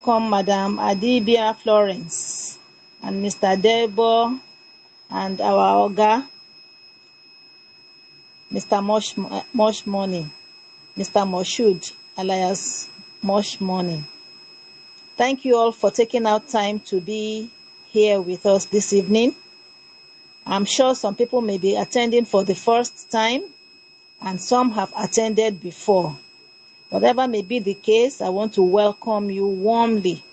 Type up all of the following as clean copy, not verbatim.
welcome Madam Adibia Florence and Mr. Debo and our Oga, Mr. Mosh Money, Mr. Moshood, alias Mosh Money. Thank you all for taking out time to be here with us this evening. I'm sure some people may be attending for the first time and some have attended before. Whatever may be the case, I want to welcome you warmly.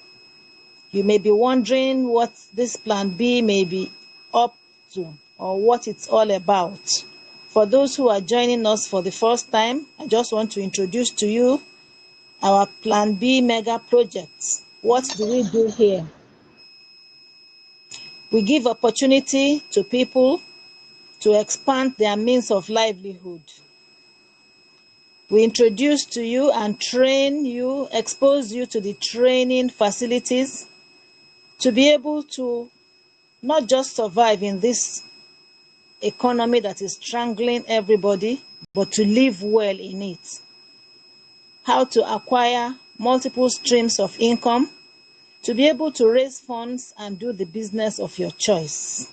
You may be wondering what this Plan B may be up to or what it's all about. For those who are joining us for the first time, I just want to introduce to you our Plan B mega projects. What do we do here? We give opportunity to people to expand their means of livelihood. We introduce to you and train you, expose you to the training facilities to be able to not just survive in this economy that is strangling everybody, but to live well in it. How to acquire multiple streams of income, to be able to raise funds and do the business of your choice.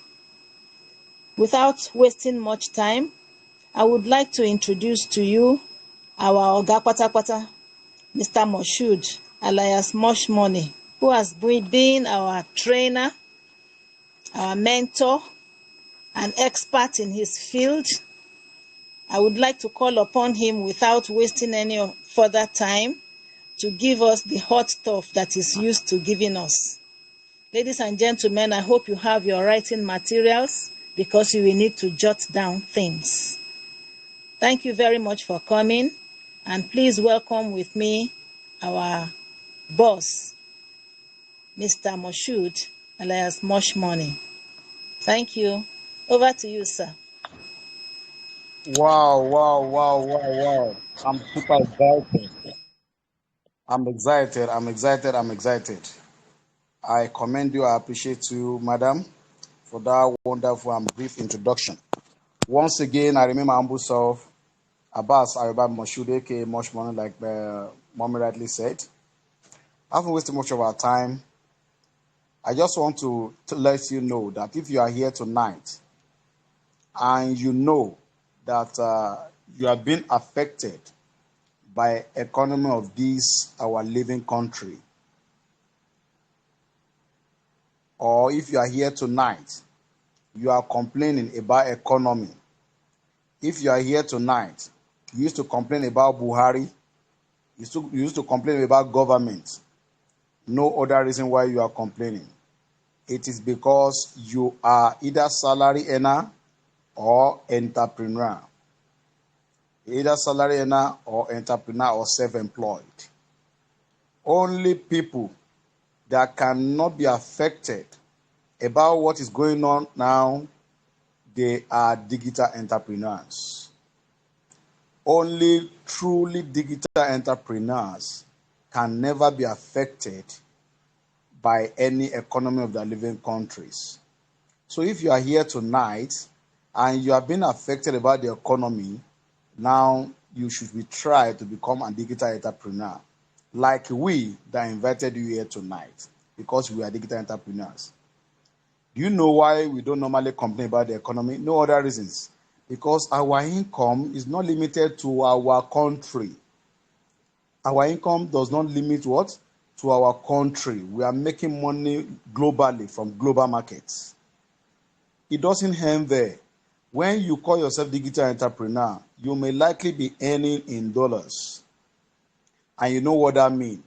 Without wasting much time, I would like to introduce to you our Oga Patapata, Mr. Moshood, alias Mosh Money, who has been our trainer, our mentor, an expert in his field. I would like to call upon him without wasting any further time to give us the hot stuff that he's used to giving us. Ladies and gentlemen, I hope you have your writing materials because you will need to jot down things. Thank you very much for coming, and please welcome with me our boss, Mr. Moshood, alias Mosh Money. Thank you. Over to you, sir. Wow. I'm super excited. I'm excited. I commend you, I appreciate you, madam, for that wonderful and brief introduction. Once again, I remain my humble self, Abbas Ayuba Moshood, aka Mosh Money, like Mommy rightly said. I haven't wasted much of our time. I just want to let you know that if you are here tonight and you know that you have been affected by economy of this our living country, or if you are here tonight, you are complaining about economy. If you are here tonight, you used to complain about Buhari, you used to complain about government. No other reason why you are complaining. It is because you are either salary earner or entrepreneur. Either salary earner or entrepreneur or self-employed. Only people that cannot be affected about what is going on now, they are digital entrepreneurs. Only truly digital entrepreneurs can never be affected by any economy of the living countries. So if you are here tonight and you have been affected about the economy, now you should be trying to become a digital entrepreneur, like we that invited you here tonight, because we are digital entrepreneurs. Do you know why we don't normally complain about the economy? No other reasons. Because our income is not limited to our country. Our income does not limit what? To our country. We are making money globally from global markets. It doesn't end there. When you call yourself digital entrepreneur, you may likely be earning in dollars. And you know what that means.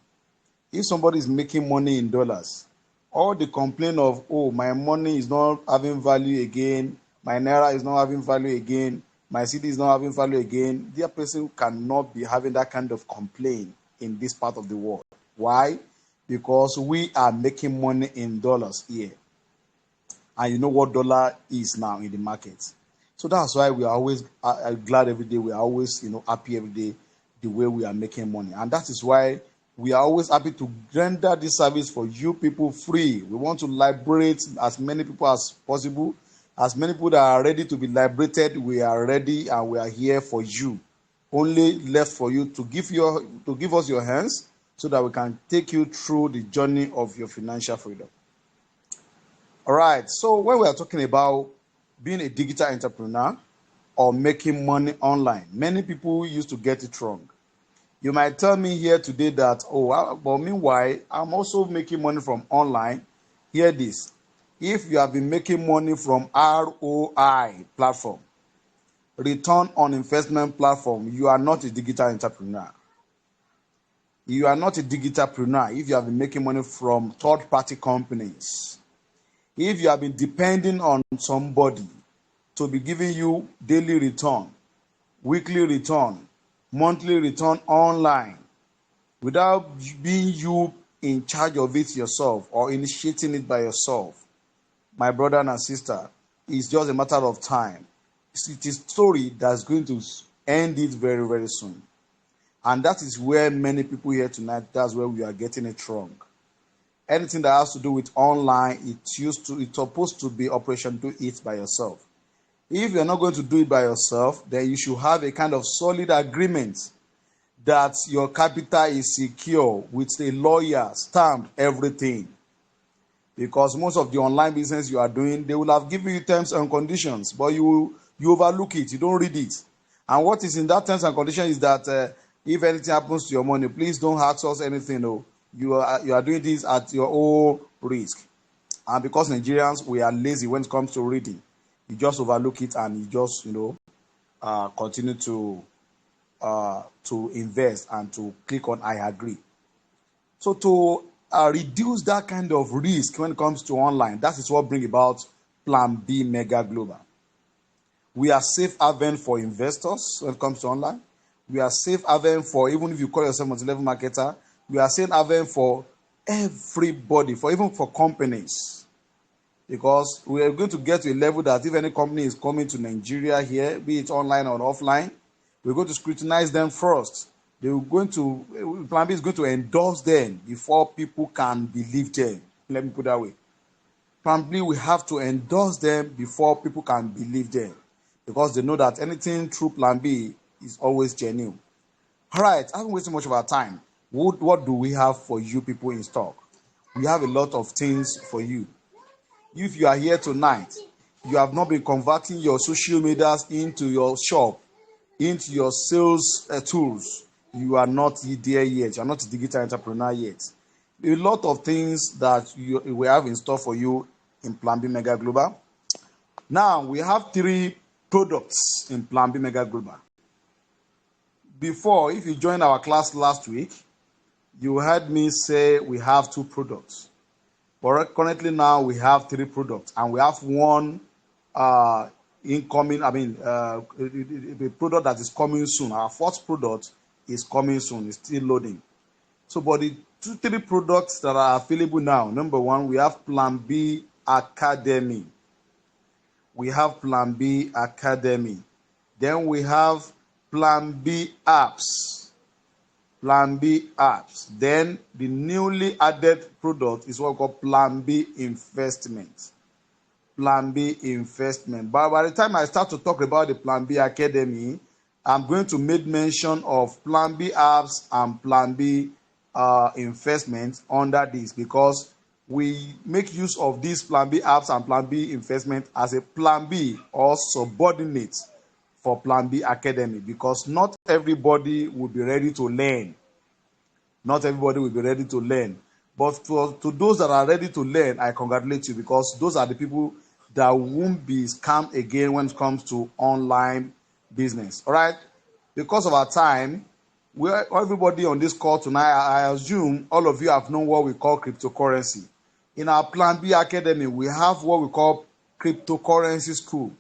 If somebody is making money in dollars, all the complaint of, oh, my money is not having value again, my naira is not having value again, my city is not having value again, the person cannot be having that kind of complaint in this part of the world. Why? Because we are making money in dollars here. And you know what dollar is now in the market. So that's why we are always glad every day. We are always, happy every day the way we are making money. And that is why we are always happy to render this service for you people free. We want to liberate as many people as possible. As many people that are ready to be liberated, we are ready and we are here for you. Only left for you to give us your hands so that we can take you through the journey of your financial freedom. All right, so when we are talking about being a digital entrepreneur or making money online, many people used to get it wrong. You might tell me here today that, but meanwhile, I'm also making money from online. Hear this. If you have been making money from ROI platform, return on investment platform, you are not a digital entrepreneur. You are not a digitalpreneur if you have been making money from third-party companies. If you have been depending on somebody to be giving you daily return, weekly return, monthly return online, without being you in charge of it yourself or initiating it by yourself, my brother and sister, it's just a matter of time. It is a story that's going to end it very, very soon. And that is where many people here tonight, that's where we are getting it wrong. Anything that has to do with online, it's supposed to be operation do it by yourself. If you're not going to do it by yourself, then you should have a kind of solid agreement that your capital is secure with a lawyer, stamped, everything. Because most of the online business you are doing, they will have given you terms and conditions, but you overlook it, you don't read it. And what is in that terms and conditions is that if anything happens to your money, please don't ask us anything. No, you are doing this at your own risk. And because Nigerians, we are lazy when it comes to reading, you just overlook it and you just continue to invest and to click on I agree. So to reduce that kind of risk when it comes to online, that is what brings about Plan B Mega Global. We are safe haven for investors when it comes to online. We are safe haven for, even if you call yourself multi-level marketer, we are safe haven for everybody, even for companies. Because we are going to get to a level that if any company is coming to Nigeria here, be it online or offline, we're going to scrutinize them first. Plan B is going to endorse them before people can believe them. Let me put it that way. Plan B, we have to endorse them before people can believe them. Because they know that anything through Plan B is always genuine. All right, I haven't wasted much of our time. What do we have for you people in stock? We have a lot of things for you. If you are here tonight, you have not been converting your social medias into your shop, into your sales tools, you are not there yet. You are not a digital entrepreneur yet. A lot of things that we have in store for you in Plan B Mega Global. Now, we have 3 products in Plan B Mega Global. Before, if you joined our class last week, you heard me say we have 2 products. But currently now we have 3 products, and we have one incoming, the product that is coming soon. Our 4th product is coming soon, it's still loading. So, but the 3 products that are available now, number 1, we have Plan B Academy. We have Plan B Academy. Then we have Plan B Apps. Plan B Apps. Then the newly added product is what we call Plan B Investment. Plan B Investment. But by the time I start to talk about the Plan B Academy, I'm going to make mention of Plan B Apps and Plan B Investment under this, because we make use of these Plan B Apps and Plan B Investment as a Plan B or subordinate for Plan B Academy, because not everybody will be ready to learn. Not everybody will be ready to learn. But to those that are ready to learn, I congratulate you, because those are the people that won't be scammed again when it comes to online business. All right? Because of our time, everybody on this call tonight, I assume all of you have known what we call cryptocurrency. In our Plan B Academy, we have what we call cryptocurrency school.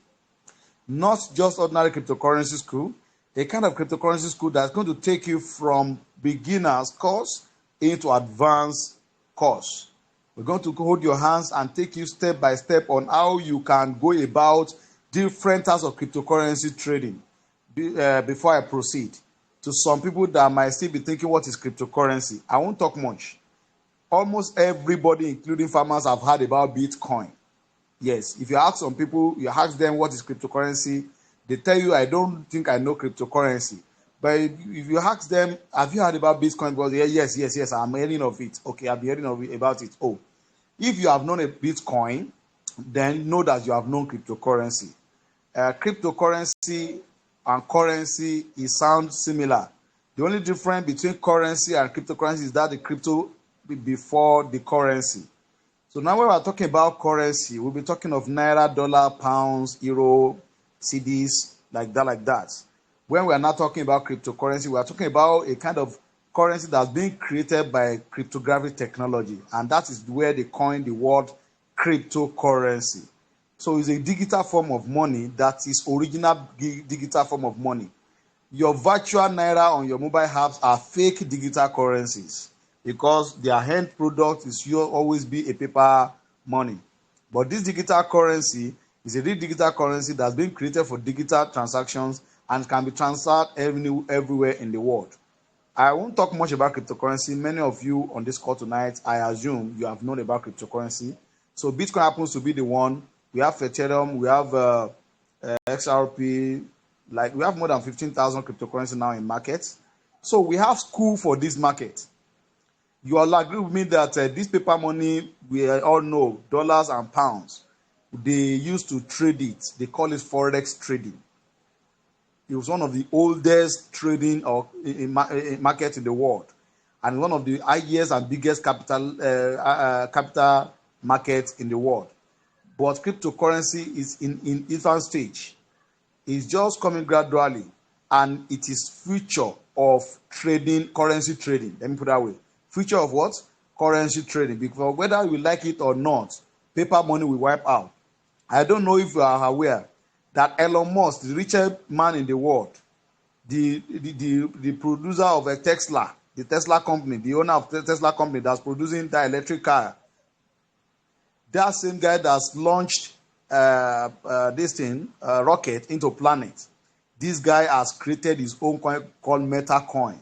Not just ordinary cryptocurrency school, a kind of cryptocurrency school that's going to take you from beginner's course into advanced course. We're going to hold your hands and take you step by step on how you can go about different types of cryptocurrency trading. Before I proceed, to some people that might still be thinking, what is cryptocurrency? I won't talk much. Almost everybody, including farmers, have heard about Bitcoin. Yes, if you ask some people, you ask them what is cryptocurrency, they tell you, I don't think I know cryptocurrency. But if you ask them, have you heard about Bitcoin? Because yes, I'm hearing of it. Okay, I've been hearing about it. Oh, if you have known a Bitcoin, then know that you have known cryptocurrency. Cryptocurrency and currency sound similar. The only difference between currency and cryptocurrency is that the crypto before the currency. So now when we're talking about currency, we'll be talking of naira, dollar, pounds, euro, cedis, like that. When we're not talking about cryptocurrency, we're talking about a kind of currency that's being created by cryptographic technology. And that is where they coined the word cryptocurrency. So it's a digital form of money that is original digital form of money. Your virtual naira on your mobile apps are fake digital currencies because their end product is always be a paper money. But this digital currency is a real digital currency that's been created for digital transactions and can be transferred everywhere in the world. I won't talk much about cryptocurrency. Many of you on this call tonight, I assume you have known about cryptocurrency. So Bitcoin happens to be the one. We have Ethereum, we have XRP, like we have more than 15,000 cryptocurrency now in market. So we have school for this market. You all agree with me that this paper money, we all know, dollars and pounds, they used to trade it. They call it forex trading. It was one of the oldest trading market in the world, and one of the highest and biggest capital market in the world. But cryptocurrency is in infant stage. It's just coming gradually, and it is future of trading, currency trading. Let me put it that way. Future of what? Currency trading. Because whether we like it or not, paper money will wipe out. I don't know if you are aware that Elon Musk, the richest man in the world, the producer of a Tesla, the Tesla company, the owner of the Tesla company that's producing the electric car, that same guy that's launched this thing, rocket into planet, this guy has created his own coin called MetaCoin.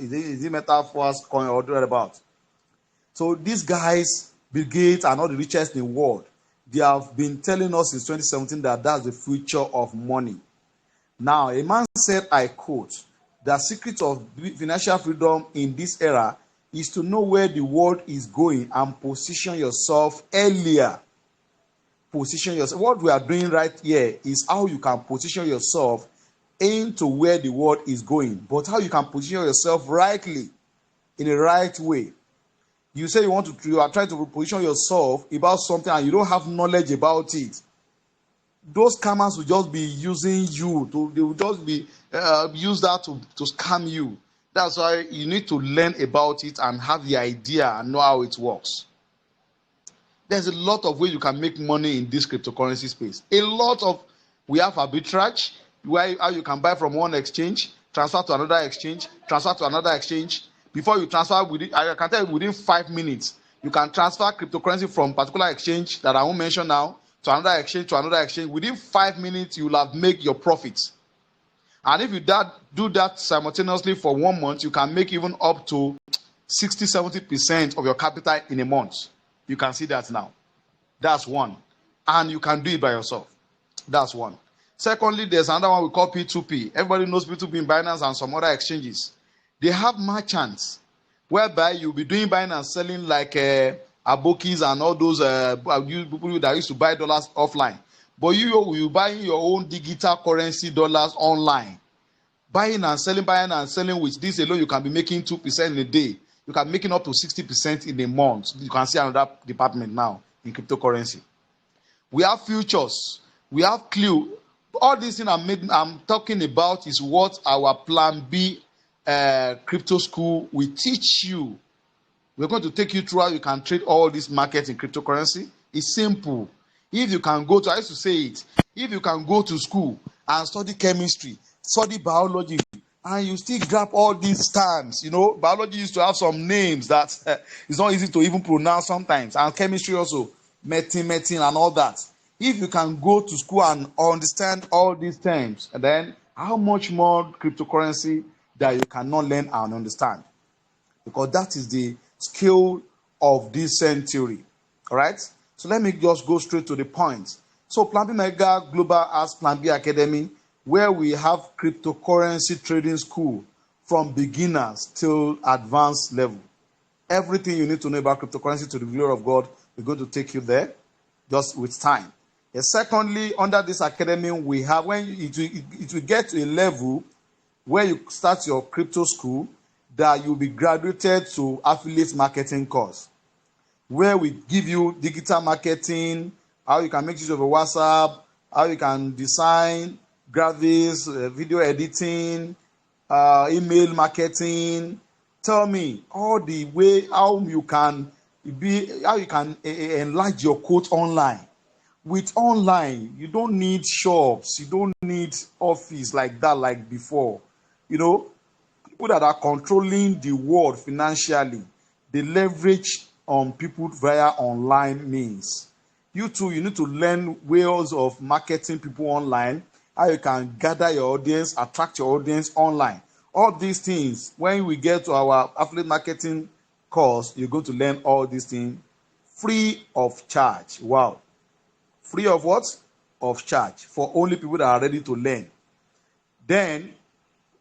Is it MetaForce coin or whatever about? So these guys, Bill Gates, are not the richest in the world. They have been telling us since 2017 that that's the future of money. Now, a man said, I quote, the secret of financial freedom in this era is to know where the world is going and position yourself earlier. Position yourself. What we are doing right here is how you can position yourself into where the world is going, but how you can position yourself rightly, in the right way. You say you are trying to position yourself about something and you don't have knowledge about it. Those scammers will just be using you. They will just be use that to scam you. That's why you need to learn about it and have the idea and know how it works. There's a lot of ways you can make money in this cryptocurrency space. We have arbitrage, how you can buy from one exchange, transfer to another exchange, transfer to another exchange. Before you transfer, I can tell you within 5 minutes, you can transfer cryptocurrency from a particular exchange that I won't mention now to another exchange to another exchange. Within 5 minutes, you will have made your profits. And if you do that simultaneously for 1 month, you can make even up to 60-70% of your capital in a month. You can see that now. That's one. And you can do it by yourself. That's one. Secondly, there's another one we call P2P. Everybody knows P2P in Binance and some other exchanges. They have merchants whereby you'll be doing buying and selling like Abokis and all those people that used to buy dollars offline. But you buying your own digital currency dollars online. Buying and selling with this alone, you can be making 2% in a day. You can make it up to 60% in a month. You can see another department now in cryptocurrency. We have futures. We have Clue. All these things I'm talking about is what our Plan B crypto school will teach you. We're going to take you through how you can trade all these markets in cryptocurrency. It's simple. If you can go to, I used to say it, if you can go to school and study chemistry, study biology, and you still grab all these terms, biology used to have some names that it's not easy to even pronounce sometimes, and chemistry also, medicine, and all that. If you can go to school and understand all these terms, and then how much more cryptocurrency that you cannot learn and understand? Because that is the skill of this century. All right? So let me just go straight to the point. So Plan B Mega Global has Plan B Academy, where we have cryptocurrency trading school from beginners till advanced level. Everything you need to know about cryptocurrency to the glory of God, we're going to take you there just with time. And secondly, under this academy, we have, when it will get to a level where you start your crypto school, that you'll be graduated to affiliate marketing course, where we give you digital marketing, how you can make use of a WhatsApp, how you can design graphics, video editing, email marketing. Tell me all the way how you can enlarge your quote online. With online, you don't need shops, you don't need office like that, like before. People that are controlling the world financially, they leverage on people via online means. You too, you need to learn ways of marketing people online, how you can gather your audience, attract your audience online. All these things, when we get to our affiliate marketing course, you're going to learn all these things free of charge. Wow. Free of what? Of charge, for only people that are ready to learn. Then,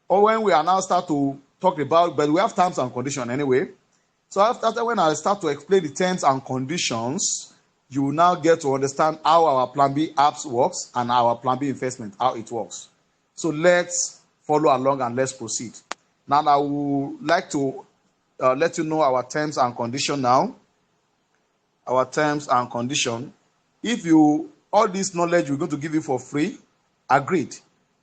or when we are now start to talk about, but we have terms and conditions anyway. So after when I start to explain the terms and conditions, you will now get to understand how our Plan B apps works and our Plan B investment, how it works. So let's follow along and let's proceed. Now I would like to let you know our terms and condition now. Our terms and condition. If all this knowledge we're going to give you for free, agreed.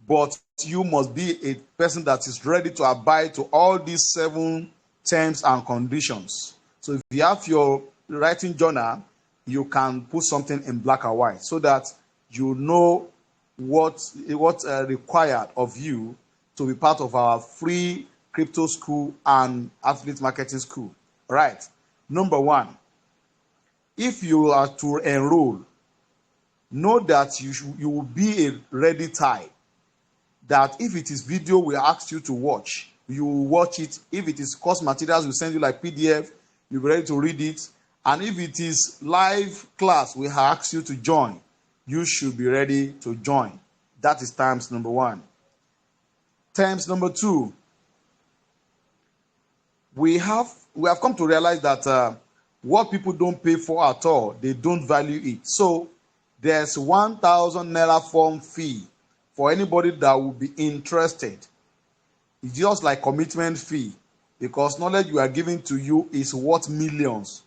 But you must be a person that is ready to abide to all these 7 terms and conditions. So if you have your writing journal, you can put something in black and white so that you know what's required of you to be part of our free crypto school and affiliate marketing school. Right. Number 1, if you are to enroll, know that you will be a ready type. That if it is video we ask you to watch, you will watch it. If it is course materials we send you like PDF, you'll be ready to read it. And if it is live class we ask you to join, you should be ready to join. That is terms number 1. Terms number 2, we have come to realize that what people don't pay for at all, they don't value it. So there's 1,000 naira form fee for anybody that will be interested. It's just like commitment fee, because knowledge we are giving to you is worth millions.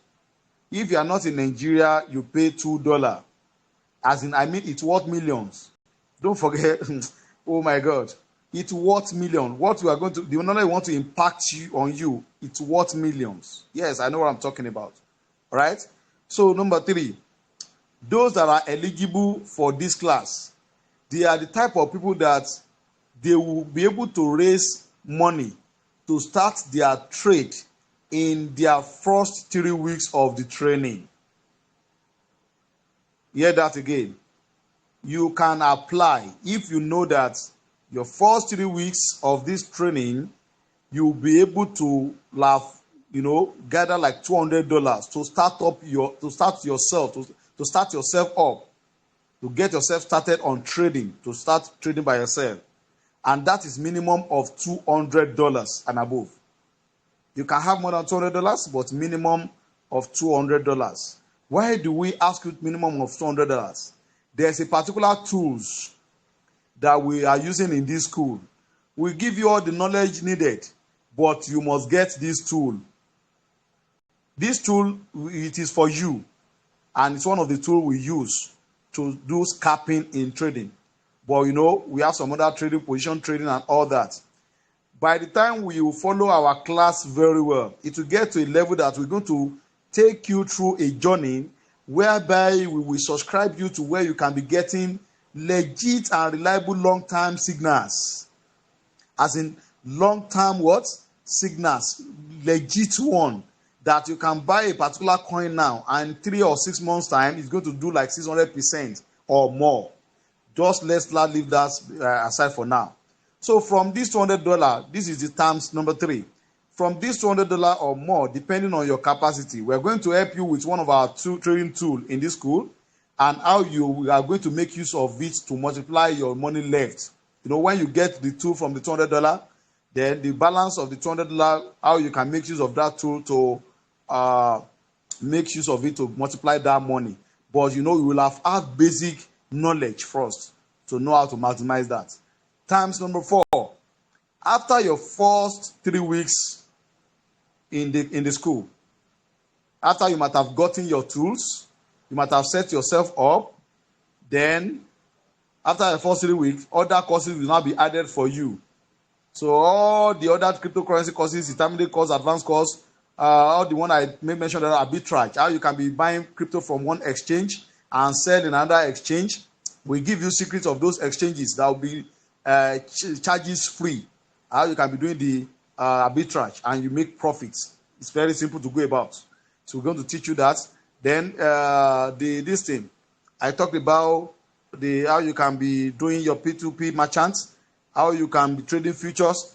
If you are not in Nigeria, you pay $2. It's worth millions. Don't forget. Oh my God, it's worth millions. What we are going to, the knowledge we want to impact on you, it's worth millions. Yes, I know what I'm talking about. All right. So number 3, those that are eligible for this class, they are the type of people that they will be able to raise money to start their trade in their first 3 weeks of the training. Hear that again. You can apply if you know that your first 3 weeks of this training, you'll be able to gather like $200 to start yourself up, to get yourself started on trading, to start trading by yourself. And that is minimum of $200 and above. You can have more than $200, but minimum of $200. Why do we ask you minimum of $200? There's a particular tools that we are using in this school. We give you all the knowledge needed, but you must get this tool. This tool, it is for you, and it's one of the tools we use to do scalping in trading. But we have some other trading, position trading and all that. By the time we will follow our class very well, it will get to a level that we're going to take you through a journey whereby we will subscribe you to where you can be getting legit and reliable long-term signals. As in long-term what? Signals. Legit one. That you can buy a particular coin now and 3 or 6 months time, it's going to do like 600% or more. Just let's leave that aside for now. So from this $200, this is the terms number 3. From this $200 or more, depending on your capacity, we're going to help you with one of our trading tools in this school, and how we are going to make use of it to multiply your money left when you get the tool from the $200, then the balance of the $200, how you can make use of that tool to make use of it to multiply that money. But you will have had basic knowledge first to know how to maximize that. Times number 4. After your first 3 weeks in the school, after you might have gotten your tools, you might have set yourself up, then after the first 3 weeks, other courses will now be added for you. So all the other cryptocurrency courses, intermediate course, advanced course, all the one I made mention that arbitrage, how you can be buying crypto from one exchange and sell in another exchange. We give you secrets of those exchanges that will be charges free. How you can be doing the arbitrage and you make profits. It's very simple to go about. So we're going to teach you that. Then this thing I talked about, how you can be doing your P2P merchants, how you can be trading futures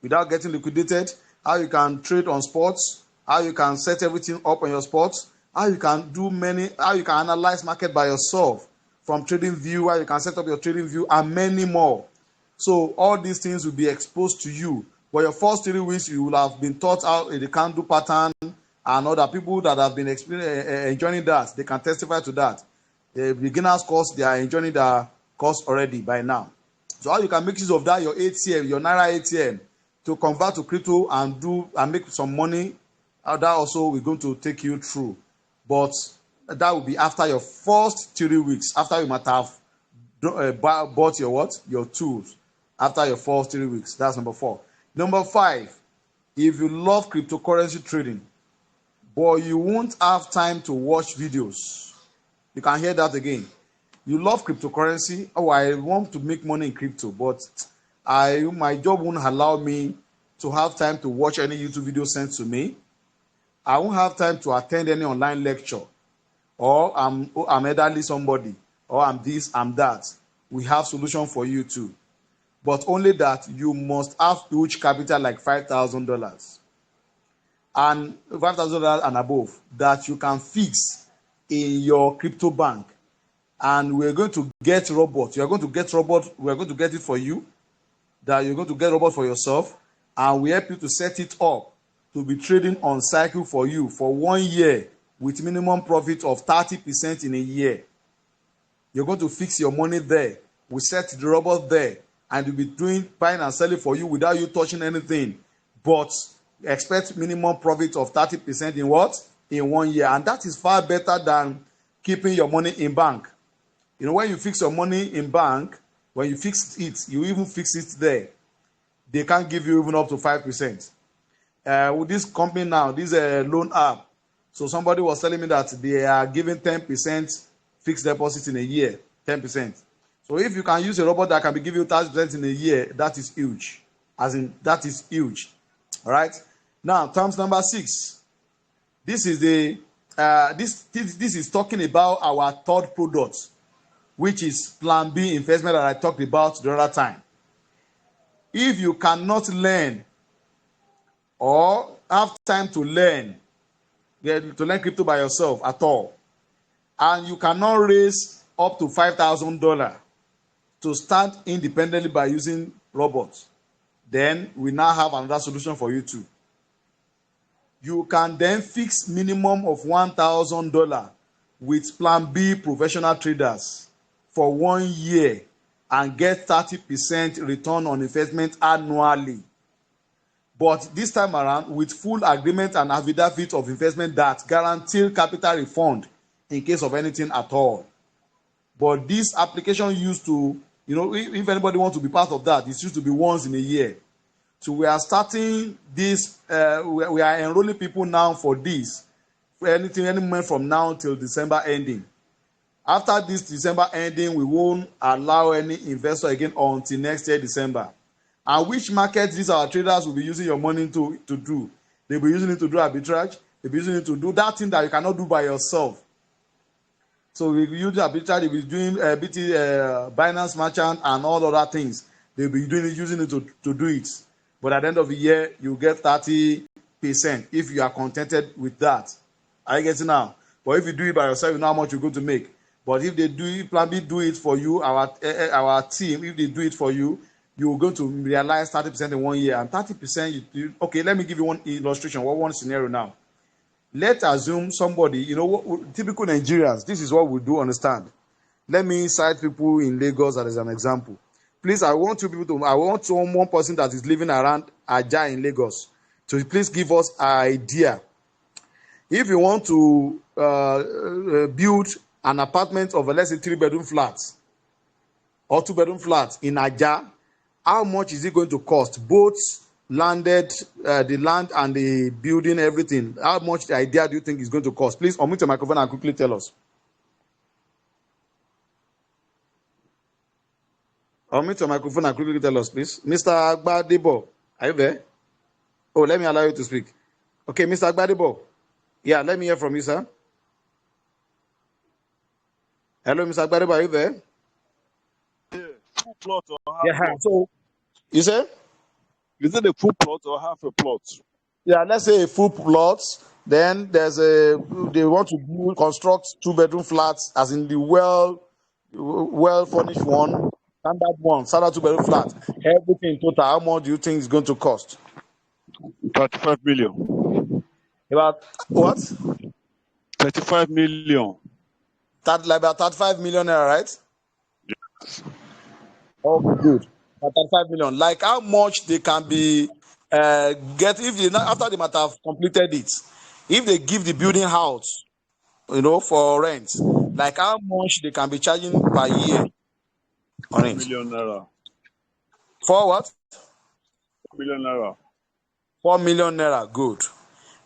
without getting liquidated, how you can trade on sports, how you can set everything up on your sports, how you can analyze market by yourself from TradingView, how you can set up your TradingView, and many more. So all these things will be exposed to you. For your first 3 weeks, you will have been taught out in the candle pattern, and other people that have been enjoying that, they can testify to that. The beginner's course, they are enjoying the course already by now. So how you can make use of that, your ATM, your Naira ATM, to convert to crypto and make some money, that also we're going to take you through. But that will be after your first 3 weeks, after you might have bought your tools, after your first 3 weeks. That's number 4. Number 5, if you love cryptocurrency trading, but you won't have time to watch videos. You can hear that again. You love cryptocurrency. Oh, I want to make money in crypto, but my job won't allow me to have time to watch any YouTube video sent to me. I won't have time to attend any online lecture, or I'm elderly somebody, or I'm this, I'm that. We have solution for you too. But only that you must have huge capital like $5,000 and $5,000 and above that you can fix in your crypto bank. And we're going to get robots. You're going to get robots. We're going to get it for you. That you're going to get robots for yourself. And we help you to set it up to be trading on cycle for you for 1 year with minimum profit of 30% in a year. You're going to fix your money there. We set the robot there. And we'll be buying and selling for you without you touching anything. But expect minimum profit of 30% in what? In 1 year. And that is far better than keeping your money in bank. When you fix your money in bank, when you fix it, you even fix it there, they can't give you even up to 5%. With this company now, this loan app, so somebody was telling me that they are giving 10% fixed deposit in a year, 10%. So if you can use a robot that can be giving you 30% in a year, that is huge. That is huge. All right. Now, terms number 6. This is this is talking about our third product, which is Plan B investment that I talked about the other time. If you cannot learn or have time to learn crypto by yourself at all, and you cannot raise up to $5,000 to start independently by using robots, then we now have another solution for you too. You can then fix minimum of $1,000 with Plan B professional traders for 1 year and get 30% return on investment annually. But this time around, with full agreement and affidavit of investment that guarantee capital refund in case of anything at all. But this application used to, if anybody wants to be part of that, it's used to be once in a year. So we are starting this, we are enrolling people now for this, for any moment from now till December ending. After this December ending, we won't allow any investor again until next year, December. And which market these our traders will be using your money to do? They'll be using it to do arbitrage. They'll be using it to do that thing that you cannot do by yourself. So we use arbitrage, they'll be doing Binance Merchant and all other things. They'll be using it to do it. But at the end of the year, you get 30% if you are contented with that. Are you getting now? But if you do it by yourself, you know how much you're going to make. But if Plan B do it for you, our team, if they do it for you, you're going to realize 30% in 1 year, and 30%. Okay, let me give you one illustration. One scenario now. Let's assume somebody, typical Nigerians. This is what we do understand. Let me cite people in Lagos as an example. Please, I want one person that is living around Aja in Lagos to please give us an idea. If you want to build an apartment of, let's say, 3-bedroom flats or 2-bedroom flats in Aja, how much is it going to cost? Both landed, the land and the building, everything. How much the idea do you think is going to cost? Please unmute your microphone and quickly tell us. Unmute your microphone and quickly tell us, please. Mr. Agbadebo, are you there? Oh, let me allow you to speak. Okay, Mr. Agbadebo. Yeah, let me hear from you, sir. Hello, Mr. Agbadebo, are you there? Yeah, full plot or half Yeah. plot? So, you say? Is it a full plot or half a plot? Yeah, let's say a full plot. Then they want to construct 2-bedroom flats, as in the well furnished one, standard 2-bedroom flat. Everything in total, how much do you think is going to cost? 35 million. About what? 35 million. About 35 million naira, right? Yes. Okay, good. 35 million. Like how much they can be get if they after they might have completed it. If they give the building house, for rent, like how much they can be charging per year on 4 it. million naira. For what? 4 million naira. 4 million naira. Good.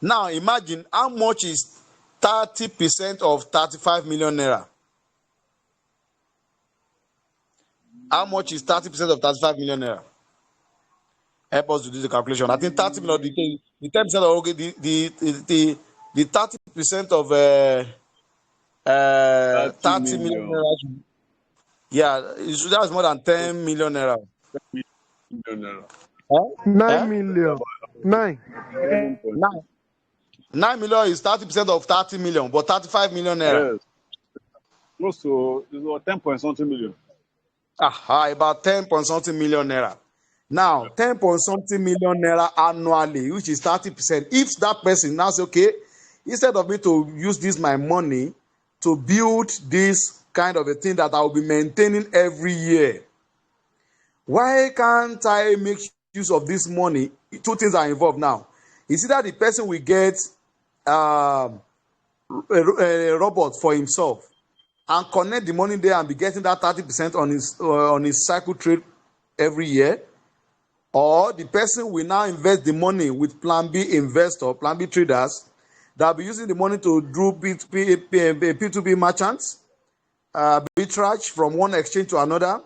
Now imagine how much is 30% of 35 million naira. How much is 30% of 35 million naira? Help us to do the calculation. I think 30 million, the 10% of okay, the 30% of 30 million naira. Yeah, that's more than 10 million naira. 10 million naira. Huh? 9 million. 9. 9 million is 30% of 30 million, but 35 million naira. Yes. Close to 10 point something million. About 10 point something million naira. Now, 10 point something million naira annually, which is 30%. If that person now says, okay, instead of me to use this my money to build this kind of a thing that I will be maintaining every year, why can't I make use of this money? Two things are involved now. It's either the person will get a robot for himself and connect the money there and be getting that 30% on his cycle trade every year, or the person will now invest the money with Plan B investor, Plan B traders that will be using the money to do P2P merchants, arbitrage from one exchange to another,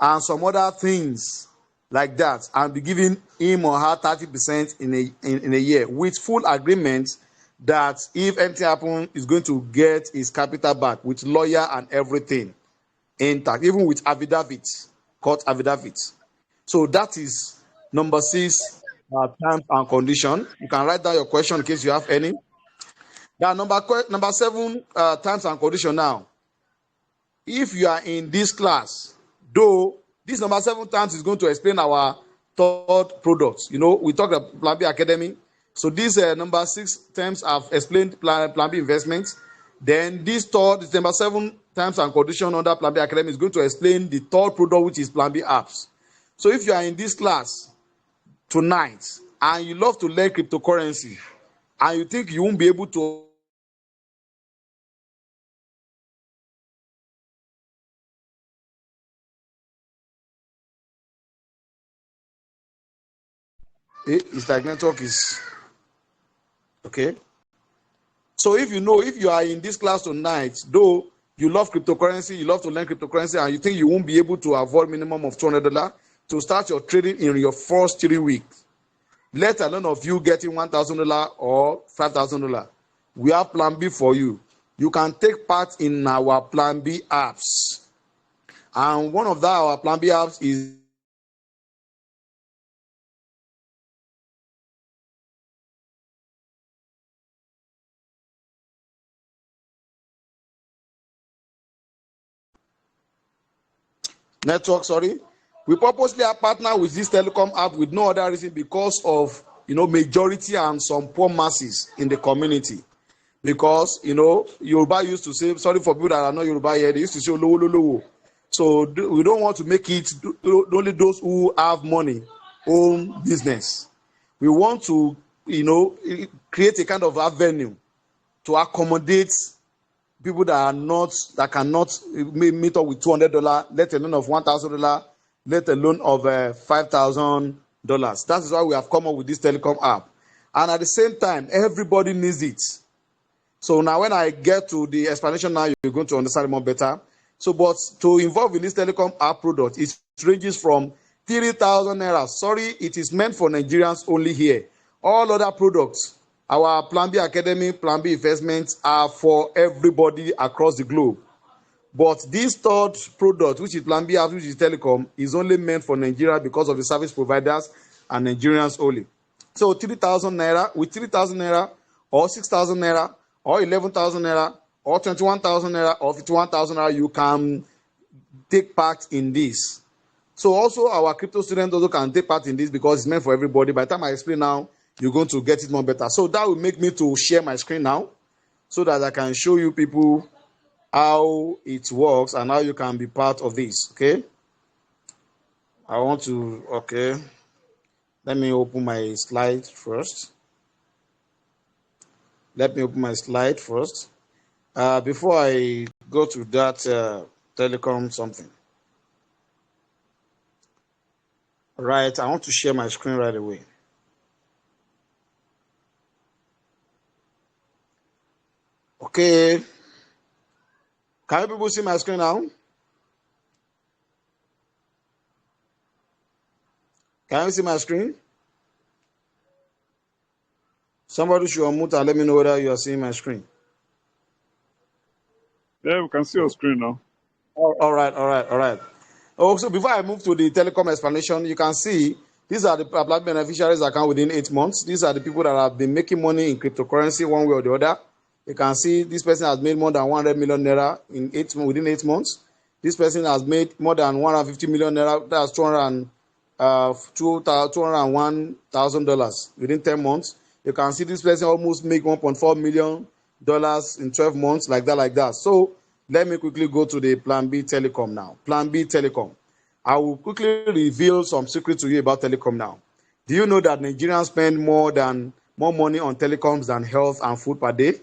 and some other things like that, and be giving him or her 30% in a year with full agreement that if anything happens, is going to get his capital back with lawyer and everything intact, even with affidavit, court affidavit. So that is number 6, terms and condition. You can write down your question in case you have any. Now, number 7, terms and condition. Now, if you are in this class, though this number 7 terms is going to explain our third product. We talked about Plan B Academy. So these number 6 terms have explained Plan B investments. Then this number 7 terms and condition under Plan B Academy is going to explain the third product, which is Plan B apps. So if you are in this class tonight and you love to learn cryptocurrency and you think you won't be able to it's like network is okay. So if you are in this class tonight, though you love cryptocurrency, you love to learn cryptocurrency, and you think you won't be able to avoid minimum of $200 to start your trading in your first 3 weeks, let alone of you getting $1,000 or $5,000, we have Plan B for you. You can take part in our Plan B apps, and one of our Plan B apps is network. Sorry. We purposely are partner with this telecom app with no other reason because of majority and some poor masses in the community. Because Yoruba used to say, sorry for people that are not Yoruba here, they used to say lowo lowo. So we don't want to make it only those who have money own business. We want to create a kind of avenue to accommodate people that cannot meet up with $200, let alone of $1,000, let alone of $5,000. That is why we have come up with this telecom app. And at the same time, everybody needs it. So now when I get to the explanation now, you're going to understand it more better. So, but to involve in this telecom app product, it ranges from 3,000 naira. Sorry, it is meant for Nigerians only here. All other products, our Plan B Academy, Plan B investments are for everybody across the globe. But this third product, which is Plan B, which is telecom, is only meant for Nigeria because of the service providers and Nigerians only. So 3,000 naira, with 3,000 naira, or 6,000 naira, or 11,000 naira, or 21,000 naira, or 51,000 naira, you can take part in this. So also our crypto students also can take part in this because it's meant for everybody. By the time I explain now, you're going to get it more better. So that will make me to share my screen now so that I can show you people how it works and how you can be part of this. Okay. Let me open my slide first. Before I go to that telecom something. Right, I want to share my screen right away. Okay. Can you people see my screen now? Can you see my screen? Somebody should unmute and let me know whether you are seeing my screen. Yeah, we can see your screen now. All right. Also, before I move to the telecom explanation, you can see these are the Black beneficiaries account within 8 months. These are the people that have been making money in cryptocurrency one way or the other. You can see this person has made more than 100 million naira within 8 months. This person has made more than 150 million naira. That's $201,000 within 10 months. You can see this person almost make $1.4 million in 12 months, like that. So let me quickly go to the Plan B Telecom now. Plan B Telecom. I will quickly reveal some secrets to you about telecom now. Do you know that Nigerians spend more money on telecoms than health and food per day?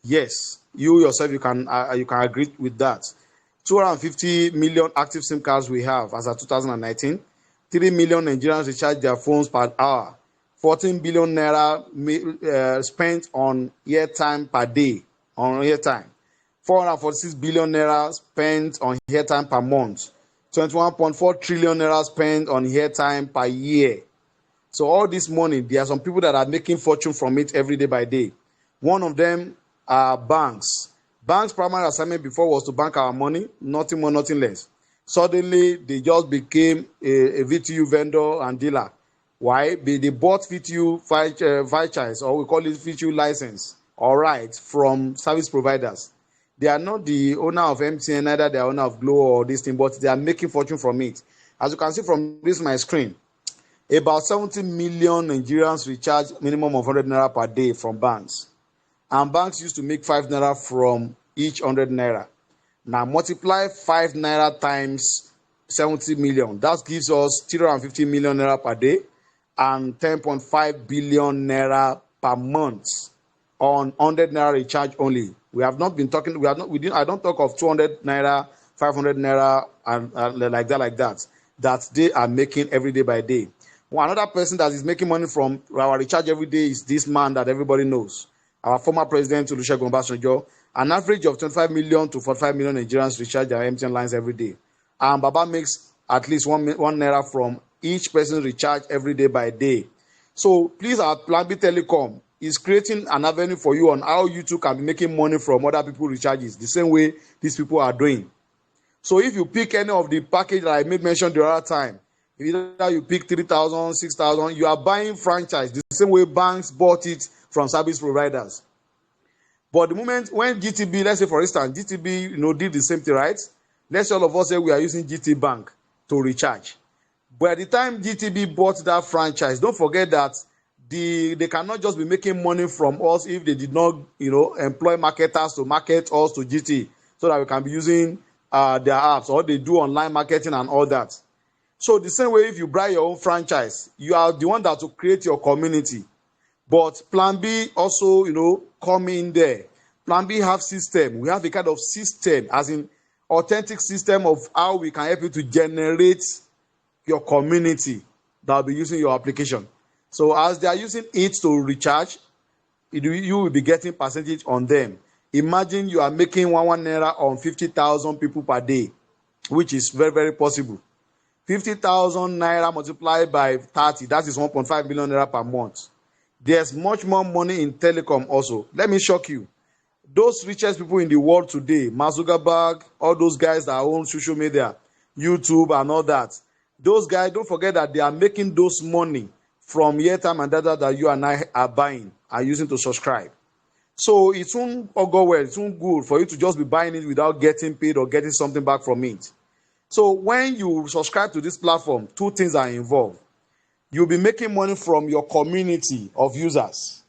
Yes, you yourself, you can agree with that. 250 million active SIM cards we have as of 2019. 3 million Nigerians recharge their phones per hour. 14 billion naira spent on airtime per day, on airtime. 446 billion naira spent on airtime per month. 21.4 trillion naira spent on airtime per year. So all this money, there are some people that are making fortune from it every day by day. One of them are banks. Banks' primary assignment before was to bank our money, nothing more, nothing less. Suddenly, they just became a VTU vendor and dealer. Why? They bought VTU franchise, or we call it VTU license, all right, from service providers. They are not the owner of MTN, neither the owner of Glo or this thing, but they are making fortune from it. As you can see from this my screen, about 70 million Nigerians recharge minimum of 100 naira per day from banks. And banks used to make 5 naira from each 100 naira. Now multiply 5 naira times 70 million. That gives us 350 million naira per day and 10.5 billion naira per month on 100 naira recharge only. We have not been talking, I don't talk of 200 naira, 500 naira, and like that they are making every day by day. Well, another person that is making money from our recharge every day is this man that everybody knows, our former president, Olusegun Obasanjo. An average of 25 million to 45 million Nigerians recharge their MTN lines every day. And Baba makes at least one naira from each person recharge every day by day. So please, our Plan B Telecom is creating an avenue for you on how you too can be making money from other people's recharges, the same way these people are doing. So if you pick any of the package that I made mention the other time, either you pick 3,000, 6,000, you are buying franchise the same way banks bought it from service providers. But the moment when GTB, let's say for instance, GTB did the same thing, right? Let's say all of us say we are using GT Bank. to recharge. But at the time GTB bought that franchise, don't forget that they cannot just be making money from us if they did not, employ marketers to market us to GT so that we can be using their apps, or they do online marketing and all that. So the same way, if you buy your own franchise, you are the one that will create your community. But Plan B also, come in there. Plan B have system. We have a kind of system, as in authentic system of how we can help you to generate your community that will be using your application. So as they are using it to recharge, you will be getting percentage on them. Imagine you are making one naira on 50,000 people per day, which is very, very possible. 50,000 naira multiplied by 30, that is 1.5 million naira per month. There's much more money in telecom also. Let me shock you. Those richest people in the world today, Mark Zuckerberg, all those guys that own social media, YouTube and all that, those guys, don't forget that they are making those money from airtime and data that you and I are buying and using to subscribe. So it won't go well. It won't good for you to just be buying it without getting paid or getting something back from it. So when you subscribe to this platform, two things are involved. You'll be making money from your community of users.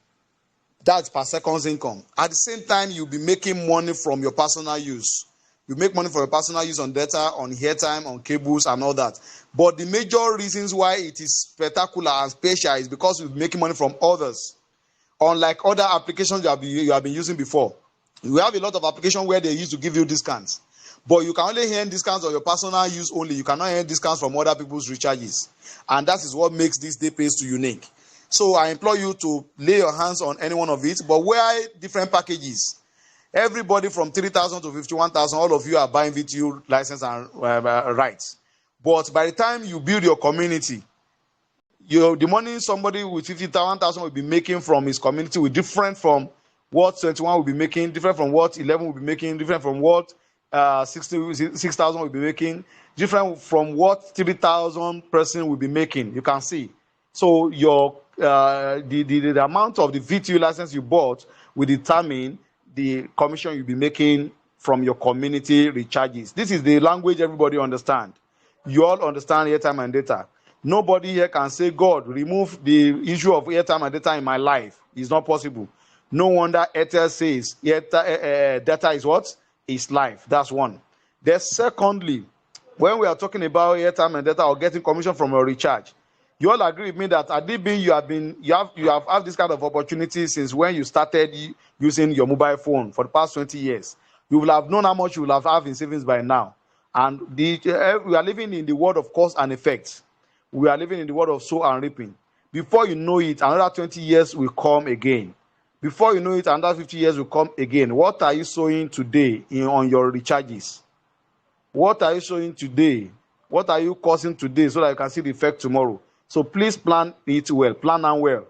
That's per second's income. At the same time, you'll be making money from your personal use. You make money for your personal use on data, on airtime, on cables, and all that. But the major reasons why it is spectacular and special is because you're making money from others. Unlike other applications you have been using before. You have a lot of applications where they used to give you discounts. But you can only earn discounts on your personal use only. You cannot earn discounts from other people's recharges. And that is what makes this Day Pays 2 unique. So I implore you to lay your hands on any one of it. But where different packages. Everybody from 3,000 to 51,000, all of you are buying VTU license and rights. But by the time you build your community, the money somebody with 51,000 will be making from his community will be different from what 21 will be making, different from what 11 will be making, different from what 6,000 will be making, different from what 3,000 person will be making. You can see. So your the amount of the VTU license you bought will determine the commission you'll be making from your community recharges. This is the language everybody understand. You all understand airtime and data. Nobody here can say, God, remove the issue of airtime and data in my life. It's not possible. No wonder Airtel says data is what? Is life. That's one. Then secondly, when we are talking about airtime and data or getting commission from your recharge, you all agree with me that at DB you have had this kind of opportunity since when you started using your mobile phone for the past 20 years. You will have known how much you will have in savings by now. And we are living in the world of cause and effect. We are living in the world of sow and reaping. Before you know it, another 20 years will come again. Before you know it, another 50 years will come again. What are you sowing today on your recharges? What are you sowing today? What are you causing today so that you can see the effect tomorrow? So please plan it well. Plan them well.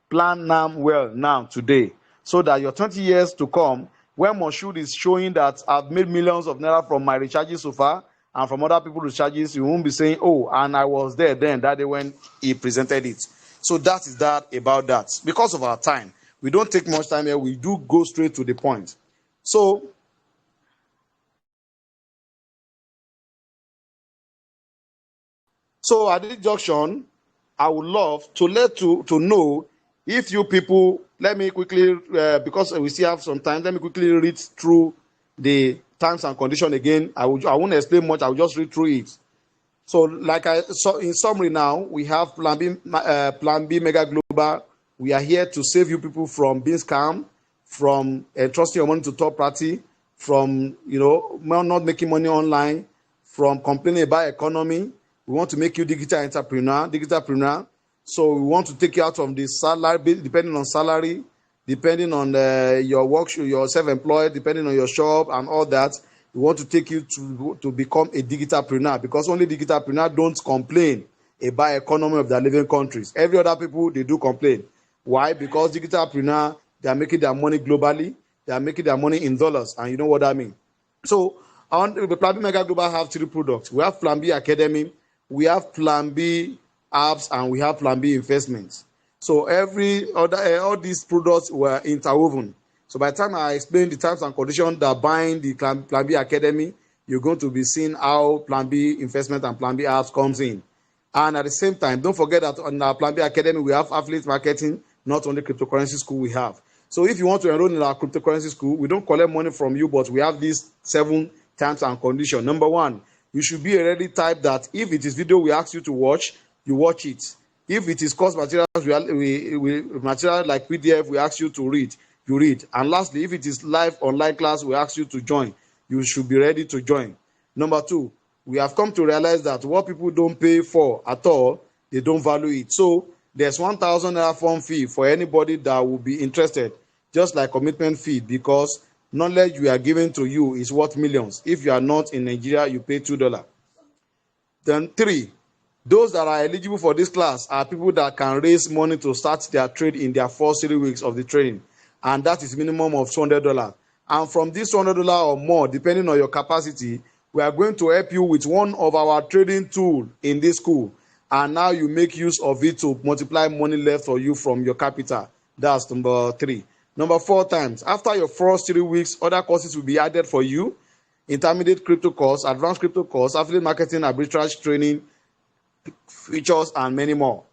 Plan them well now, today. So that your 20 years to come, when Moshood is showing that I've made millions of naira from my recharges so far, and from other people's recharges, you won't be saying, oh, and I was there then, that day when he presented it. So that is that about that. Because of our time, we don't take much time here. We do go straight to the point. So at this junction, I would love to know if you people, let me quickly, because we still have some time, let me quickly read through the terms and condition again. I won't explain much. I will just read through it. So, like I saw in summary now, we have Plan B Mega Global. We are here to save you people from being scammed, from entrusting your money to third party, from not making money online, from complaining about economy. We want to make you digital entrepreneur. So we want to take you out from the salary, depending on salary, depending on your work, your self-employed, depending on your shop and all that. We want to take you to become a digitalpreneur, because only digitalpreneur don't complain about economy of their living countries. Every other people, they do complain. Why? Because digitalpreneur, they are making their money globally. They are making their money in dollars, and you know what I mean. So on the Plan B Mega Global have 3 products. We have Plan B Academy, we have Plan B apps, and we have Plan B investments. So all these products were interwoven. So by the time I explain the terms and conditions that bind the Plan B Academy, you're going to be seeing how Plan B investment and Plan B apps comes in. And at the same time, don't forget that on our Plan B Academy, we have affiliate marketing, not only cryptocurrency school we have. So if you want to enroll in our cryptocurrency school, we don't collect money from you, but we have these 7 terms and conditions. Number 1, you should be a ready type that if it is video we ask you to watch, you watch it. If it is course materials, we material like PDF, we ask you to read, you read. And lastly, if it is live online class, we ask you to join, you should be ready to join. Number 2, we have come to realize that what people don't pay for at all, they don't value it. So there's 1,000 naira form fee for anybody that will be interested, just like commitment fee, because knowledge we are giving to you is worth millions. If you are not in Nigeria, you pay $2. Then 3, those that are eligible for this class are people that can raise money to start their trade in their first 3 weeks of the training, and that is minimum of $200. And from this $200 or more, depending on your capacity, we are going to help you with one of our trading tools in this school, and now you make use of it to multiply money left for you from your capital. That's number 3. Number 4 times, after your first 3 weeks, other courses will be added for you: intermediate crypto course, advanced crypto course, affiliate marketing, arbitrage training, features, and many more.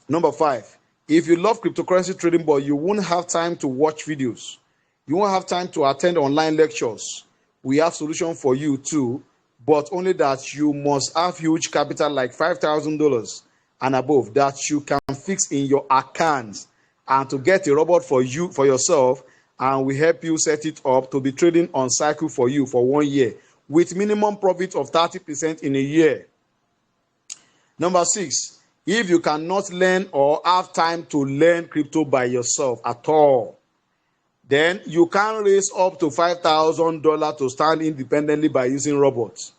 Number 5, if you love cryptocurrency trading but you won't have time to watch videos, you won't have time to attend online lectures, we have solution for you too, but only that you must have huge capital like $5,000 and above that you can fix in your account, and to get a robot for you, for yourself, and we help you set it up to be trading on cycle for you for 1 year with minimum profit of 30% in a year. Number 6, if you cannot learn or have time to learn crypto by yourself at all, then you can raise up to $5,000 to stand independently by using robots.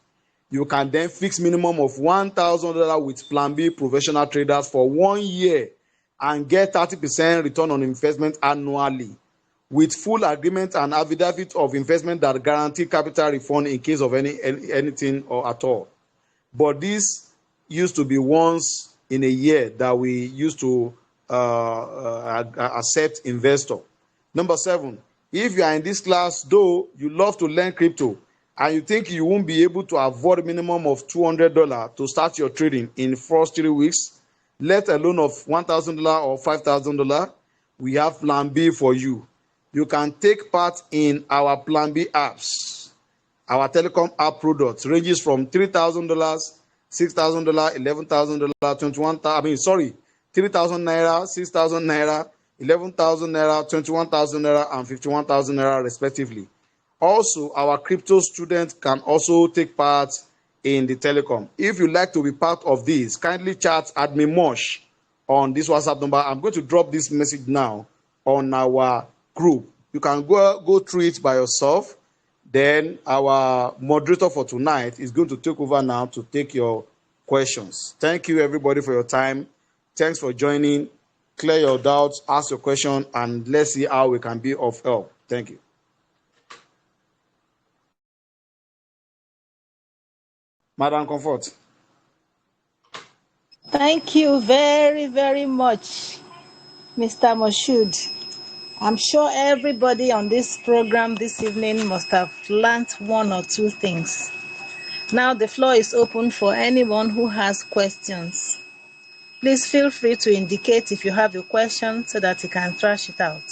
You can then fix minimum of $1,000 with Plan B professional traders for 1 year and get 30% return on investment annually, with full agreement and affidavit of investment that guarantee capital refund in case of anything or at all. But this used to be once in a year that we used to accept investor. Number 7, if you are in this class, though you love to learn crypto and you think you won't be able to afford a minimum of $200 to start your trading in first 3 weeks, let alone of $1,000 or $5,000, we have Plan B for you. You can take part in our Plan B apps. Our telecom app products ranges from $3,000, $6,000, $11,000, $21,000. 3,000 naira, 6,000 naira, 11,000 naira, 21,000 naira, and 51,000 naira respectively. Also, our crypto students can also take part in the telecom. If you like to be part of this, kindly chat Admin Mosh on this WhatsApp number. I'm going to drop this message now on our group. You can go through it by yourself. Then our moderator for tonight is going to take over now to take your questions. Thank you, everybody, for your time. Thanks for joining. Clear your doubts, ask your question, and let's see how we can be of help. Thank you. Madam Comfort. Thank you very, very much, Mr. Moshood. I'm sure everybody on this program this evening must have learned 1 or 2 things. Now the floor is open for anyone who has questions. Please feel free to indicate if you have a question so that you can thrash it out.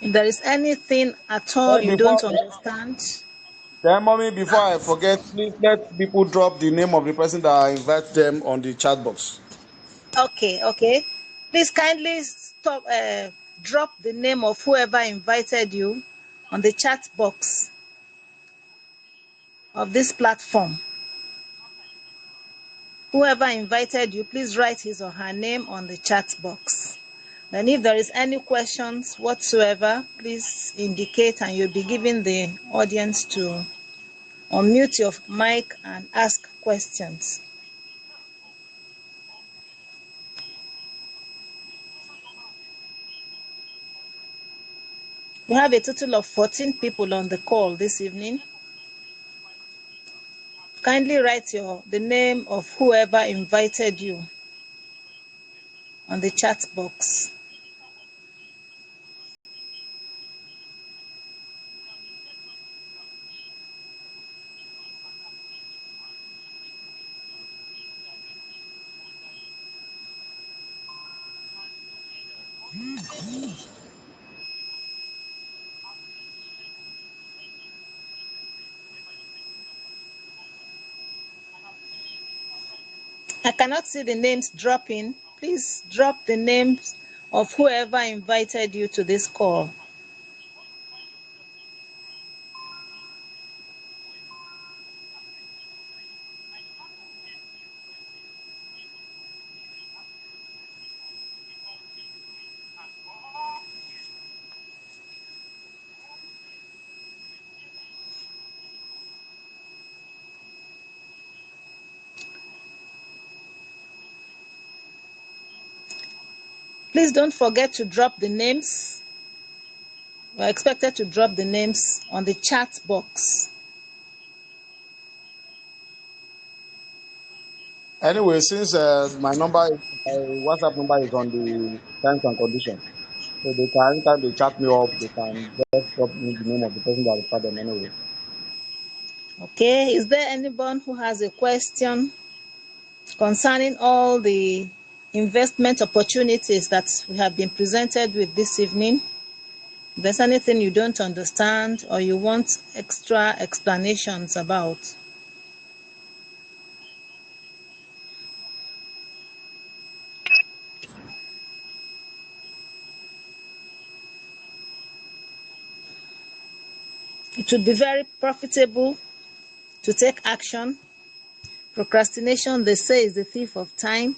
If there is anything at all you don't understand. Then, mommy, before I forget, please let people drop the name of the person that I invite them on the chat box. Okay. Please kindly drop the name of whoever invited you on the chat box of this platform. Whoever invited you, please write his or her name on the chat box. And if there is any questions whatsoever, please indicate and you'll be given the audience to unmute your mic and ask questions. We have a total of 14 people on the call this evening. Kindly write the name of whoever invited you. on the chat box. I cannot see the names dropping. Please drop the names of whoever invited you to this call. Please don't forget to drop the names. We're expected to drop the names on the chat box. Anyway, since my WhatsApp number is on the terms and conditions, so they can anytime they chat me up, they can just drop me the name of the person that referred them anyway. Okay, is there anyone who has a question concerning all the investment opportunities that we have been presented with this evening? If there's anything you don't understand or you want extra explanations about. It would be very profitable to take action. Procrastination, they say, is the thief of time.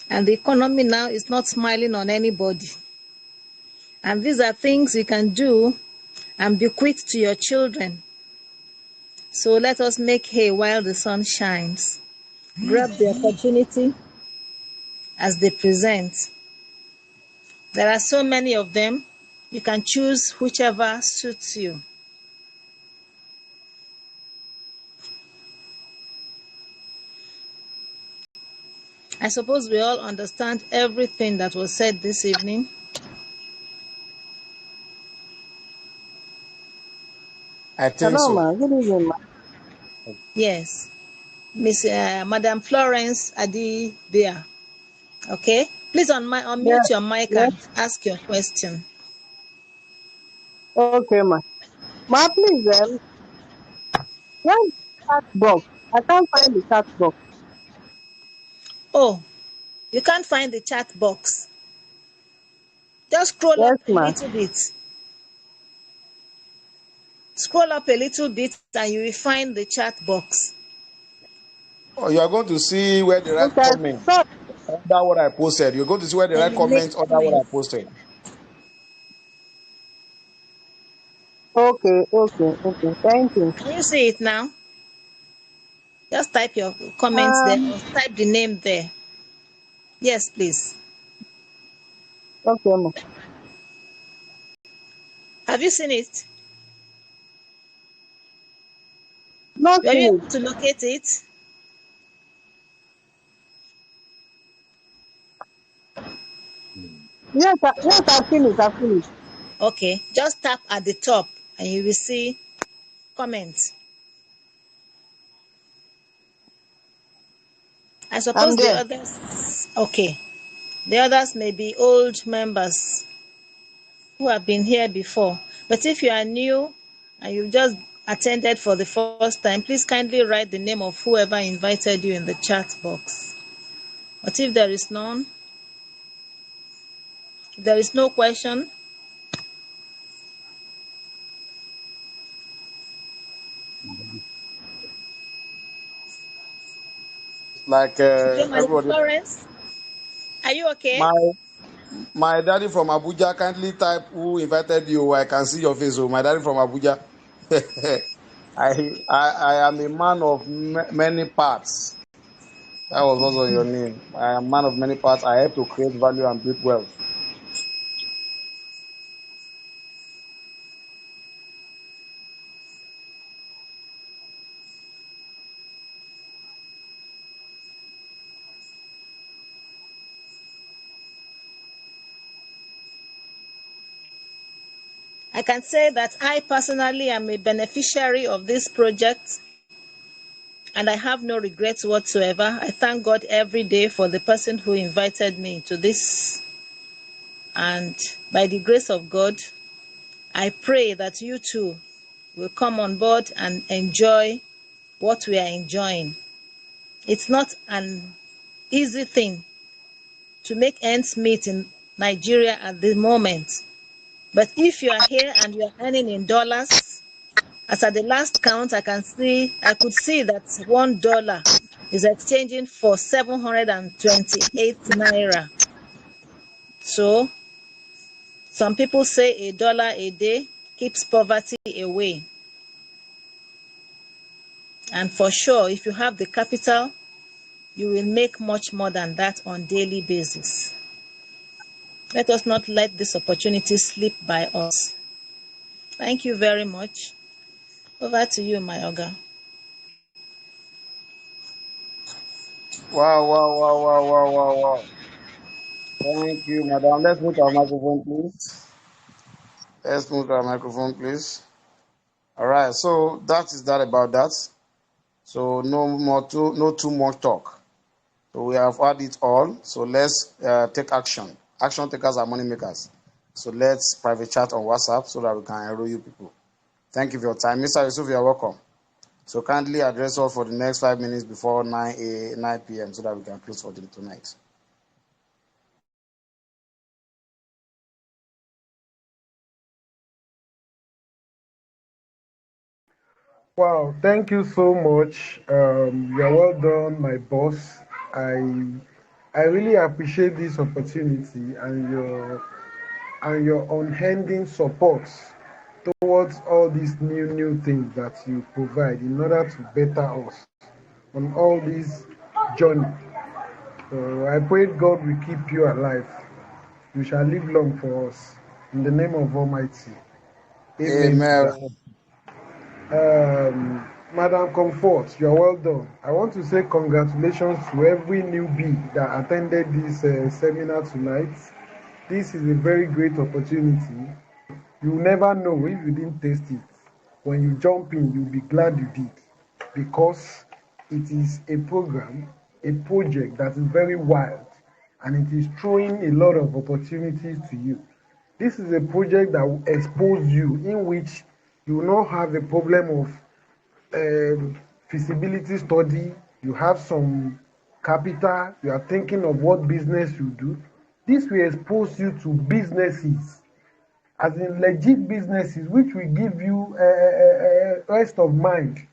And the economy now is not smiling on anybody. And these are things you can do and bequeath to your children. So let us make hay while the sun shines. Grab the opportunity as they present. There are so many of them. You can choose whichever suits you. I suppose we all understand everything that was said this evening. I think Hello, so. ma. Good evening, ma. Yes. Madam Florence Adibia. Okay. Please Yes, unmute your mic yes. and ask your question. Okay, ma. Ma, please, where is the chat box? I can't find the chat box. Oh, you can't find the chat box. Just scroll up Yes, a ma. little bit. Scroll up a little bit and you will find the chat box. Oh, you are going to see where the right Okay, comment so, under what I posted. You're going to see where the right Eliminate comments under what I comments. posted. okay. Thank you. Can you see it now? Just type your comments there Um, or type the name there. Yes, please. okay, ma. Have you seen it? Not Were you seen it. able to locate it? Yes, I've seen it. I've seen it. Okay. Just tap at the top and you will see comments. I I'm suppose the there. others, okay. The others may be old members who have been here before. But if you are new and you've just attended for the first time, please kindly write the name of whoever invited you in the chat box. But if there is none, if there is no question, Like okay, Madam everybody, Florence, are you okay? my my daddy from Abuja, kindly type who invited you. I can see your face. Oh, my daddy from Abuja. I am a man of many parts. That was also your name. I am a man of many parts. I have to create value and build wealth. I can say that I personally am a beneficiary of this project, and I have no regrets whatsoever. I thank God every day for the person who invited me to this. And by the grace of God, I pray that you too will come on board and enjoy what we are enjoying. It's not an easy thing to make ends meet in Nigeria at the moment. But if you are here and you are earning in dollars, as at the last count, I could see that $1 is exchanging for 728 naira. So some people say $1 a day keeps poverty away. And for sure, if you have the capital, you will make much more than that on daily basis. Let us not let this opportunity slip by us. Thank you very much. Over to you, my Oga. Wow. Thank you, madam. Let's move to our microphone, please. All right, so that is that about that. So no too much talk. So we have had it all. So let's take action. Action takers are money makers. So let's private chat on WhatsApp so that we can enroll you people. Thank you for your time. Mr. Yusuf, you're welcome. So kindly address us for the next 5 minutes before 9 p.m. so that we can close for tonight. Wow, thank you so much. You're well done, my boss. I really appreciate this opportunity and your unending support towards all these new things that you provide in order to better us on all this journey. So I pray God will keep you alive. You shall live long for us. In the name of Almighty. Amen. Amen. Madam Comfort, you're well done. I want to say congratulations to every newbie that attended this seminar tonight. This is a very great opportunity. You never know if you didn't taste it. When you jump in, you'll be glad you did, because it is a program, a project that is very wild, and it is throwing a lot of opportunities to you. This is a project that will expose you, in which you will not have a problem of feasibility study. You have some capital, you are thinking of what business you do. This will expose you to businesses, as in legit businesses, which will give you rest of mind.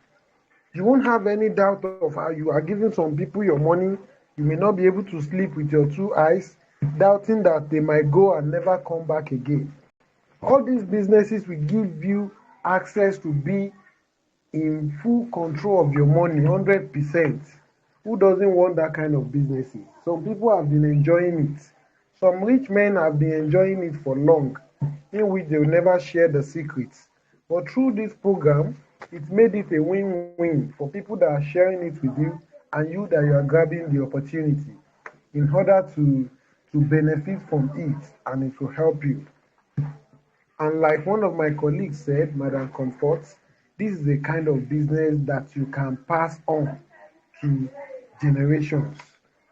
You won't have any doubt of how you are giving some people your money. You may not be able to sleep with your two eyes, doubting that they might go and never come back again. All these businesses will give you access to be in full control of your money, 100%. Who doesn't want that kind of businesses? Some people have been enjoying it. Some rich men have been enjoying it for long, in which they will never share the secrets. But through this program, it made it a win-win for people that are sharing it with you, and you that you are grabbing the opportunity in order to benefit from it, and it will help you. And like one of my colleagues said, Madam Comfort, this is a kind of business that you can pass on to generations.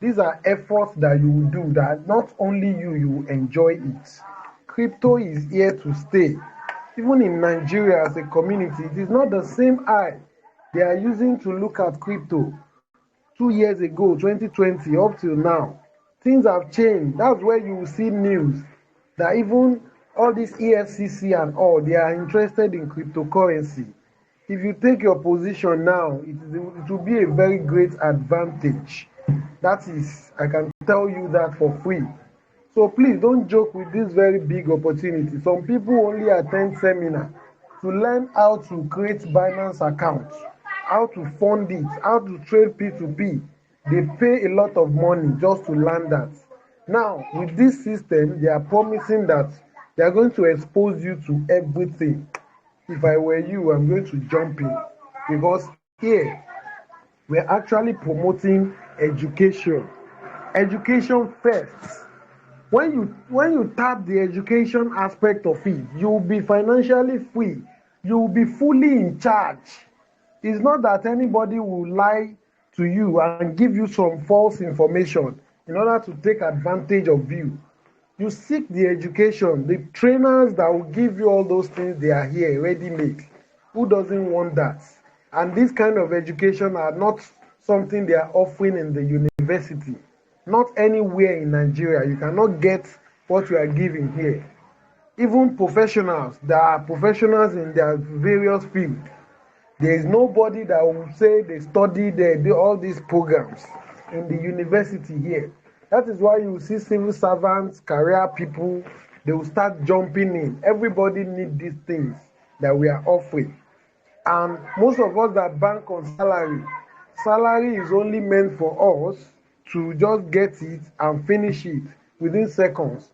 These are efforts that you will do that not only you will enjoy it. Crypto is here to stay. Even in Nigeria as a community, it is not the same eye they are using to look at crypto 2 years ago, 2020, up till now. Things have changed. That's where you will see news that even all this EFCC and all, they are interested in cryptocurrency. If you take your position now, it will be a very great advantage. That is, I can tell you that for free. So please don't joke with this very big opportunity. Some people only attend seminar to learn how to create Binance accounts, how to fund it, how to trade P2P. They pay a lot of money just to learn that. Now, with this system, they are promising that they are going to expose you to everything. If I were you, I'm going to jump in, because here we're actually promoting education. Education first. when you tap the education aspect of it, you will be financially free. You will be fully in charge. It's not that anybody will lie to you and give you some false information in order to take advantage of you. You seek the education, the trainers that will give you all those things, they are here, ready made. Who doesn't want that? And this kind of education are not something they are offering in the university. Not anywhere in Nigeria. You cannot get what you are giving here. Even professionals, there are professionals in their various fields. There is nobody that will say they study, they do all these programs in the university here. That is why you see civil servants, career people, they will start jumping in. Everybody needs these things that we are offering. And most of us that bank on salary is only meant for us to just get it and finish it within seconds.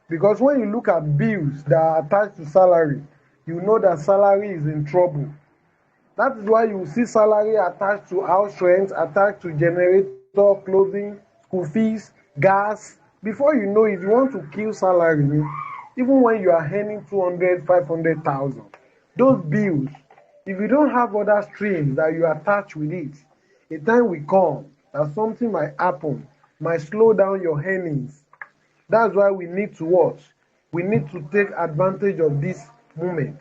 Because when you look at bills that are attached to salary, you know that salary is in trouble. That is why you see salary attached to house rent, attached to generator, clothing, school fees, gas. Before you know it, you want to kill salary. Even when you are earning 200, 500,000. Those bills, if you don't have other streams that you attach with it, a time will come that something might happen, might slow down your earnings. That's why we need to watch. We need to take advantage of this moment.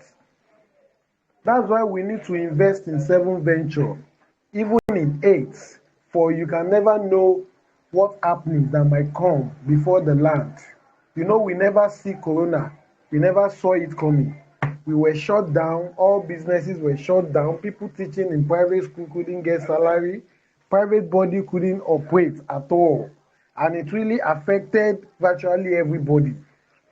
That's why we need to invest in 7 venture, even in 8, for you can never know what happenings that might come before the land. You know, we never see corona. We never saw it coming. We were shut down. All businesses were shut down. People teaching in private school couldn't get salary. Private body couldn't operate at all. And it really affected virtually everybody.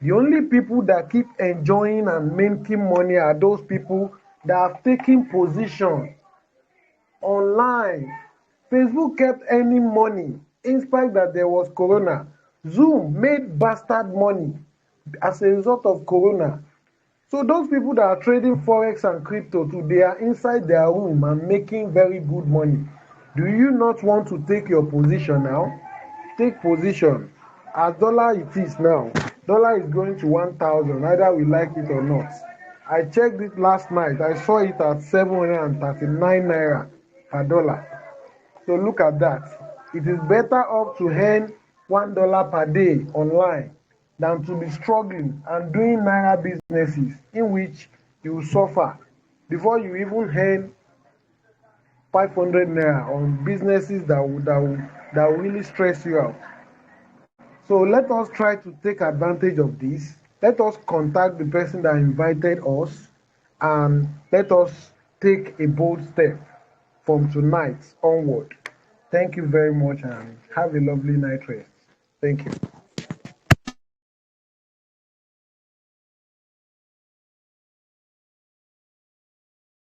The only people that keep enjoying and making money are those people that have taken position online. Facebook kept earning money in spite that there was corona. Zoom made bastard money as a result of corona. So those people that are trading forex and crypto too, they are inside their room and making very good money. Do you not want to take your position now? Take position. As dollar it is now, dollar is going to 1,000, either we like it or not. I checked it last night. I saw it at 739 naira per dollar. So look at that. It is better off to earn $1 per day online than to be struggling and doing naira businesses in which you will suffer before you even earn 500 naira on businesses that will really stress you out. So let us try to take advantage of this. Let us contact the person that invited us and let us take a bold step from tonight onward. Thank you very much and have a lovely night rest. Thank you.